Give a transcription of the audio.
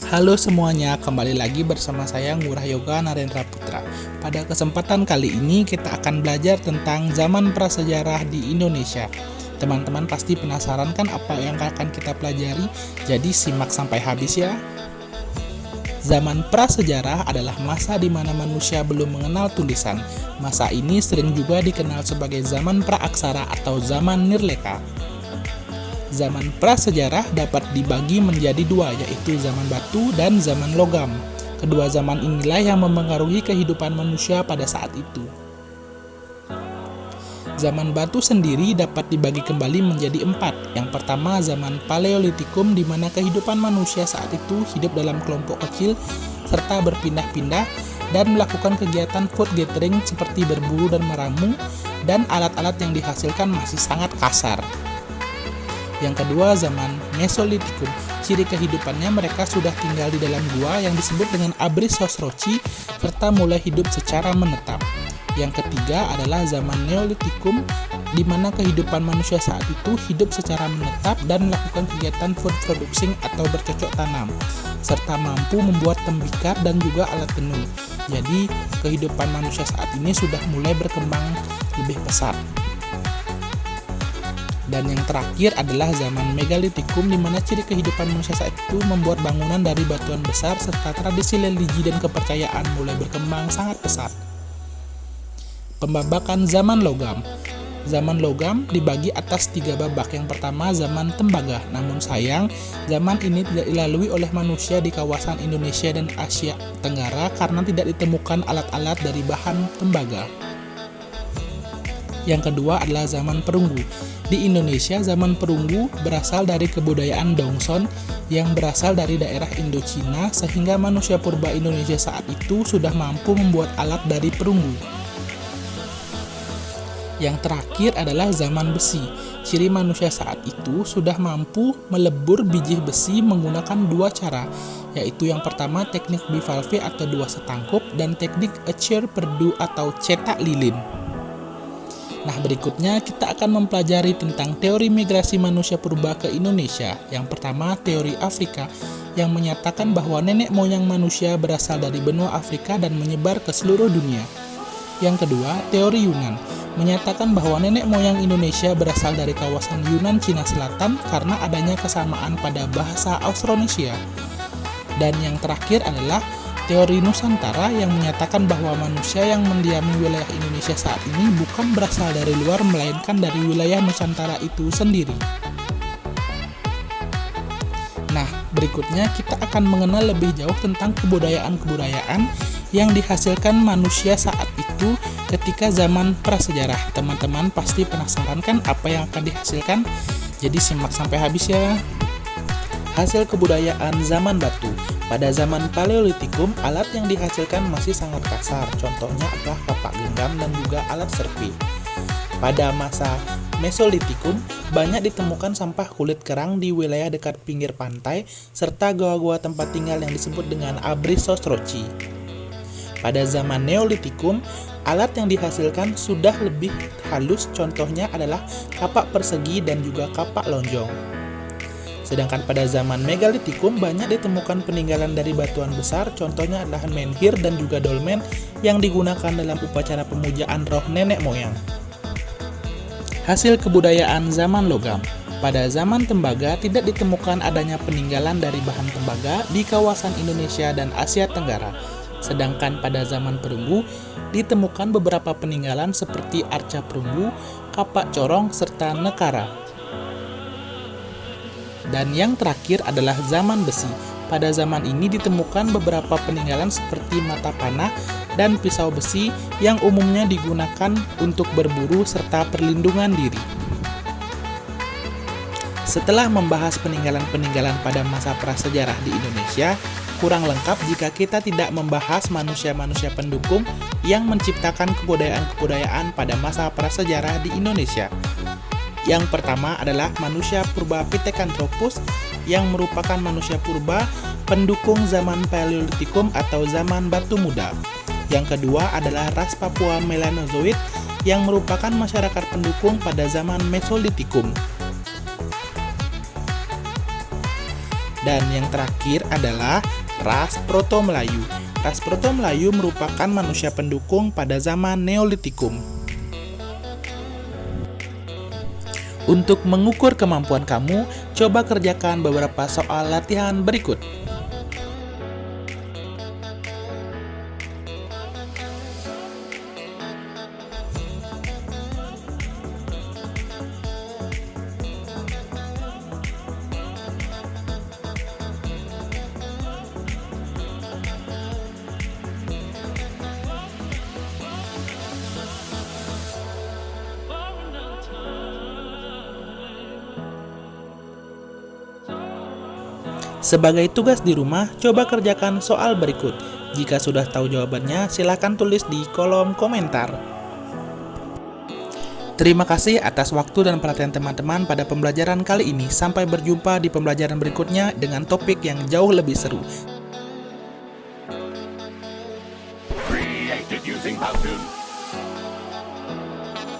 Halo semuanya, kembali lagi bersama saya Ngurah Yoga Narendra Putra. Pada kesempatan kali ini kita akan belajar tentang zaman prasejarah di Indonesia. Teman-teman pasti penasaran kan apa yang akan kita pelajari? Jadi simak sampai habis ya. Zaman prasejarah adalah masa di mana manusia belum mengenal tulisan. Masa ini sering juga dikenal sebagai zaman praaksara atau zaman nirleka. Zaman prasejarah dapat dibagi menjadi dua, yaitu zaman batu dan zaman logam. Kedua zaman inilah yang memengaruhi kehidupan manusia pada saat itu. Zaman batu sendiri dapat dibagi kembali menjadi empat. Yang pertama zaman Paleolitikum, di mana kehidupan manusia saat itu hidup dalam kelompok kecil serta berpindah-pindah dan melakukan kegiatan food gathering seperti berburu dan meramu, dan alat-alat yang dihasilkan masih sangat kasar. Yang kedua, zaman Mesolitikum. Ciri kehidupannya mereka sudah tinggal di dalam gua yang disebut dengan Abris Sosroci serta mulai hidup secara menetap. Yang ketiga adalah zaman Neolitikum, di mana kehidupan manusia saat itu hidup secara menetap dan melakukan kegiatan food producing atau bercocok tanam, serta mampu membuat tembikar dan juga alat tenun. Jadi, kehidupan manusia saat ini sudah mulai berkembang lebih pesat. Dan yang terakhir adalah zaman Megalitikum, di mana ciri kehidupan manusia saat itu membuat bangunan dari batuan besar serta tradisi religi dan kepercayaan mulai berkembang sangat pesat. Pembabakan zaman logam. Zaman logam dibagi atas 3 babak. Yang pertama zaman tembaga. Namun sayang, zaman ini tidak dilalui oleh manusia di kawasan Indonesia dan Asia Tenggara karena tidak ditemukan alat-alat dari bahan tembaga. Yang kedua adalah zaman perunggu. Di Indonesia, zaman perunggu berasal dari kebudayaan Dongson yang berasal dari daerah Indochina, sehingga manusia purba Indonesia saat itu sudah mampu membuat alat dari perunggu. Yang terakhir adalah zaman besi. Ciri manusia saat itu sudah mampu melebur biji besi menggunakan 2 cara, yaitu yang pertama teknik bivalve atau 2 setangkup dan teknik Etcher Perdue atau cetak lilin. Nah, berikutnya kita akan mempelajari tentang teori migrasi manusia purba ke Indonesia. Yang pertama, teori Afrika, yang menyatakan bahwa nenek moyang manusia berasal dari benua Afrika dan menyebar ke seluruh dunia. Yang kedua, teori Yunan, menyatakan bahwa nenek moyang Indonesia berasal dari kawasan Yunan Cina Selatan karena adanya kesamaan pada bahasa Austronesia. Dan yang terakhir adalah teori Nusantara, yang menyatakan bahwa manusia yang mendiami wilayah Indonesia saat ini bukan berasal dari luar, melainkan dari wilayah Nusantara itu sendiri. Nah, berikutnya kita akan mengenal lebih jauh tentang kebudayaan-kebudayaan yang dihasilkan manusia saat itu ketika zaman prasejarah. Teman-teman pasti penasaran kan apa yang akan dihasilkan? Jadi simak sampai habis ya. Hasil kebudayaan zaman batu. Pada zaman Paleolitikum, alat yang dihasilkan masih sangat kasar. Contohnya adalah kapak genggam dan juga alat serpi. Pada masa Mesolitikum, banyak ditemukan sampah kulit kerang di wilayah dekat pinggir pantai, serta goa-goa tempat tinggal yang disebut dengan Abris Sosroci. Pada zaman Neolitikum, alat yang dihasilkan sudah lebih halus, contohnya adalah kapak persegi dan juga kapak lonjong. Sedangkan pada zaman Megalitikum banyak ditemukan peninggalan dari batuan besar, contohnya adalah menhir dan juga dolmen yang digunakan dalam upacara pemujaan roh nenek moyang. Hasil kebudayaan zaman logam. Pada zaman tembaga tidak ditemukan adanya peninggalan dari bahan tembaga di kawasan Indonesia dan Asia Tenggara. Sedangkan pada zaman perunggu ditemukan beberapa peninggalan seperti arca perunggu, kapak corong, serta nekara. Dan yang terakhir adalah zaman besi. Pada zaman ini ditemukan beberapa peninggalan seperti mata panah dan pisau besi yang umumnya digunakan untuk berburu serta perlindungan diri. Setelah membahas peninggalan-peninggalan pada masa prasejarah di Indonesia, kurang lengkap jika kita tidak membahas manusia-manusia pendukung yang menciptakan kebudayaan-kebudayaan pada masa prasejarah di Indonesia. Yang pertama adalah manusia purba Pithecanthropus, yang merupakan manusia purba pendukung zaman Paleolitikum atau zaman batu muda. Yang kedua adalah ras Papua Melanozoic, yang merupakan masyarakat pendukung pada zaman Mesolitikum. Dan yang terakhir adalah ras Proto-Melayu. Ras Proto-Melayu merupakan manusia pendukung pada zaman Neolitikum. Untuk mengukur kemampuan kamu, coba kerjakan beberapa soal latihan berikut. Sebagai tugas di rumah, coba kerjakan soal berikut. Jika sudah tahu jawabannya, silahkan tulis di kolom komentar. Terima kasih atas waktu dan perhatian teman-teman pada pembelajaran kali ini. Sampai berjumpa di pembelajaran berikutnya dengan topik yang jauh lebih seru. Created using Powtoon.